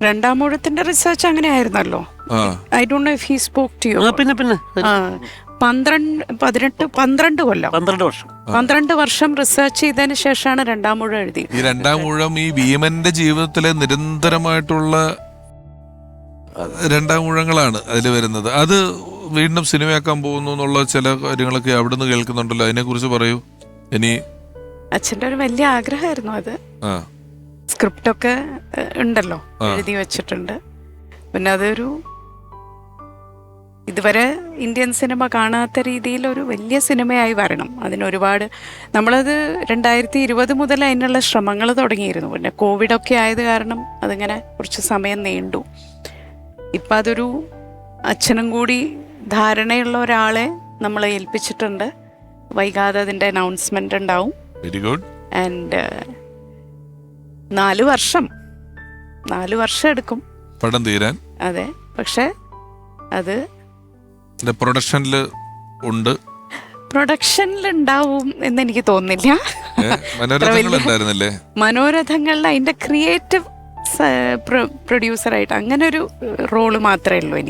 രണ്ടാമൂഴത്തിന്റെ research അങ്ങനെ ആയിരുന്നല്ലോ. I don't know if he spoke to you. പിന്നെ 12 കൊല്ലം 12 വർഷം റിസർച്ച് ചെയ്തതിന് ശേഷമാണ് രണ്ടാമൂഴം എഴുതി. ഈ രണ്ടാമൂഴം ഈ ഭീമന്റെ ജീവിതത്തിലെ നിരന്തരമായിട്ടുള്ള രണ്ടാമൂഴങ്ങളാണ് അതിൽ വരുന്നത്. അത് വീണ്ടും സിനിമയാക്കാൻ പോകുന്നു എന്നുള്ള ചില കാര്യങ്ങളൊക്കെ അവിടുന്ന് കേൾക്കുന്നുണ്ടല്ലോ, അതിനെ കുറിച്ച് പറയൂ. ഇനി അച്ഛൻ്റെ ഒരു വലിയ ആഗ്രഹമായിരുന്നു അത്. സ്ക്രിപ്റ്റൊക്കെ ഉണ്ടല്ലോ, എഴുതി വെച്ചിട്ടുണ്ട്. പിന്നെ അതൊരു ഇതുവരെ ഇന്ത്യൻ സിനിമ കാണാത്ത രീതിയിൽ ഒരു വലിയ സിനിമയായി വരണം. അതിനൊരുപാട് നമ്മളത് 2020 മുതൽ അതിനുള്ള ശ്രമങ്ങൾ തുടങ്ങിയിരുന്നു. പിന്നെ കോവിഡൊക്കെ ആയത് കാരണം അതിങ്ങനെ കുറച്ച് സമയം നീണ്ടു. ഇപ്പം അതൊരു അച്ഛനും കൂടി ധാരണയുള്ള ഒരാളെ നമ്മൾ ഏൽപ്പിച്ചിട്ടുണ്ട്. വൈകാതെ അതിൻ്റെ അനൗൺസ്മെൻ്റ് ഉണ്ടാവും. Very good. ആൻഡ് 4 വർഷം എടുക്കും പടം തീരാൻ. അതെ, പക്ഷെ അത് പ്രൊഡക്ഷനിലുണ്ടാവും എന്ന് എനിക്ക് തോന്നുന്നില്ല. മനോരഥങ്ങളിൽ അതിന്റെ ക്രിയേറ്റീവ് പ്രൊഡ്യൂസറായിട്ട് അങ്ങനെ ഒരു റോള് മാത്രമേ ഉള്ളൂ എനിക്ക്.